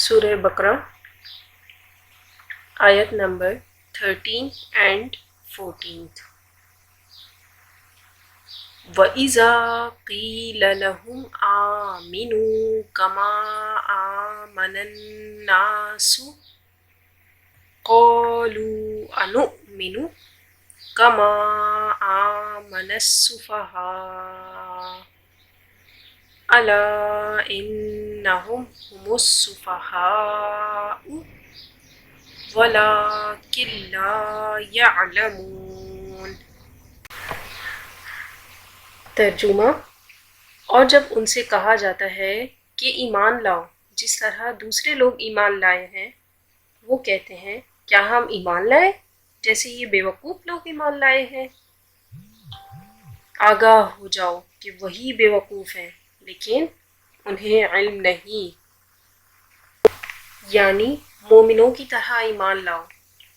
سورہ بقرہ آیت number 13 and 14. وَإِذَا قِيلَ لَهُمْ آمِنُوا كَمَا آمَنَ النَّاسُ قَالُوا أَنُؤْمِنُ كَمَا آمَنَ السُّفَهَاءُ أَلَا إِنَّهُمْ هُمُ السُّفَهَاءُ وَلَكِنْ لَا يَعْلَمُونَ. ترجمہ: اور جب ان سے کہا جاتا ہے کہ ایمان لاؤ جس طرح دوسرے لوگ ایمان لائے ہیں، وہ کہتے ہیں کیا ہم ایمان لائے جیسے یہ بیوقوف لوگ ایمان لائے ہیں؟ آگاہ ہو جاؤ کہ وہی بیوقوف ہیں لیکن انہیں علم نہیں. یعنی مومنوں کی طرح ایمان لاؤ،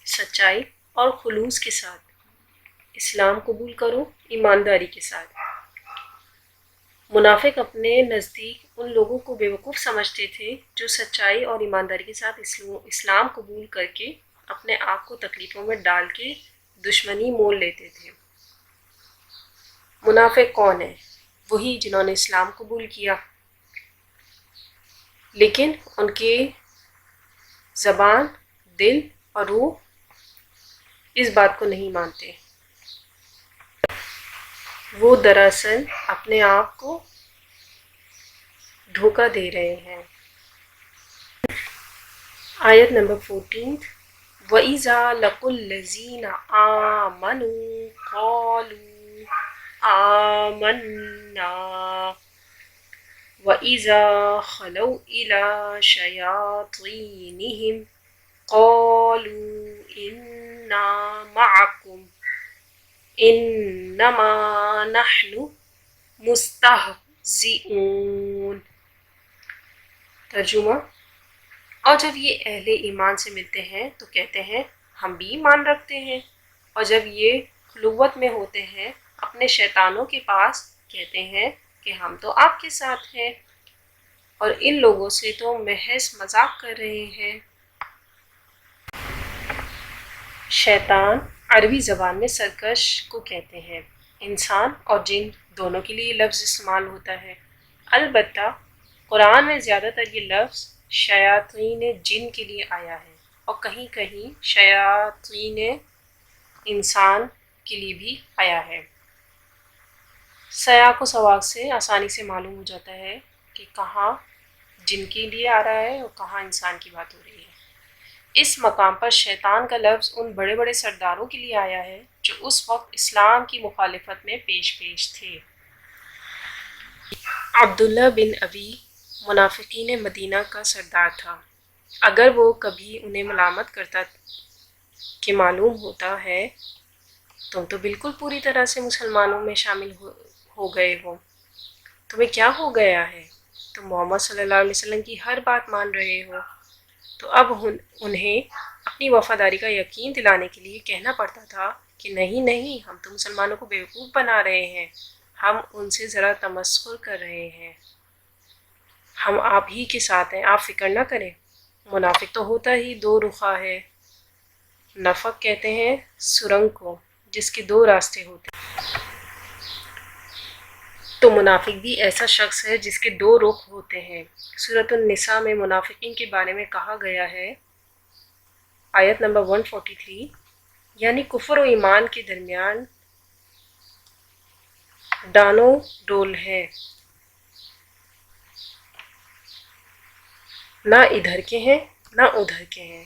سچائی اور خلوص کے ساتھ اسلام قبول کرو، ایمانداری کے ساتھ. منافق اپنے نزدیک ان لوگوں کو بیوقوف سمجھتے تھے جو سچائی اور ایمانداری کے ساتھ اسلام قبول کر کے اپنے آپ کو تکلیفوں میں ڈال کے دشمنی مول لیتے تھے. منافق کون ہیں؟ وہی جنہوں نے اسلام قبول کیا لیکن ان کے زبان، دل اور روح اس بات کو نہیں مانتے. وہ دراصل اپنے آپ کو دھوکہ دے رہے ہیں. آیت نمبر 14. وَإِذَا لَقُوا الَّذِينَ آمَنُوا قَالُوا آمَنَّا وَإِذَا خَلَوْا إِلَى شَيَاطِينِهِمْ قَالُوا إِنَّا مَعَكُمْ إِنَّمَا نَحْنُ مُسْتَهْزِئُونَ. ترجمہ: اور جب یہ اہل ایمان سے ملتے ہیں تو کہتے ہیں ہم بھی ایمان رکھتے ہیں، اور جب یہ خلوت میں ہوتے ہیں اپنے شیطانوں کے پاس کہتے ہیں کہ ہم تو آپ کے ساتھ ہیں اور ان لوگوں سے تو محض مذاق کر رہے ہیں. شیطان عربی زبان میں سرکش کو کہتے ہیں. انسان اور جن دونوں کے لیے لفظ استعمال ہوتا ہے. البتہ قرآن میں زیادہ تر یہ لفظ شیاطین جن کے لیے آیا ہے اور کہیں کہیں شیاطین انسان کے لیے بھی آیا ہے. سیاق و سواق سے آسانی سے معلوم ہو جاتا ہے کہ کہاں جن کے لیے آ رہا ہے اور کہاں انسان کی بات ہو رہی ہے. اس مقام پر شیطان کا لفظ ان بڑے بڑے سرداروں کے لیے آیا ہے جو اس وقت اسلام کی مخالفت میں پیش تھے. عبداللہ بن ابی منافقین مدینہ کا سردار تھا. اگر وہ کبھی انہیں ملامت کرتا کہ معلوم ہوتا ہے تم تو بالکل پوری طرح سے مسلمانوں میں شامل ہو گئے ہو، تمہیں کیا ہو گیا ہے، تم محمد صلی اللہ علیہ وسلم کی ہر بات مان رہے ہو، تو اب انہیں اپنی وفاداری کا یقین دلانے کے لیے کہنا پڑتا تھا کہ نہیں ہم تو مسلمانوں کو بیوقوف بنا رہے ہیں، ہم ان سے ذرا تمسخر کر رہے ہیں، ہم آپ ہی کے ساتھ ہیں، آپ فکر نہ کریں. منافق تو ہوتا ہی دو رخا ہے. نفق کہتے ہیں سرنگ کو جس کے دو راستے ہوتے ہیں، تو منافق بھی ایسا شخص ہے جس کے دو رخ ہوتے ہیں. سورۃ النساء میں منافقین کے بارے میں کہا گیا ہے، آیت نمبر 143، یعنی کفر و ایمان کے درمیان ڈانو ڈول ہے، نہ ادھر کے ہیں نہ ادھر کے ہیں.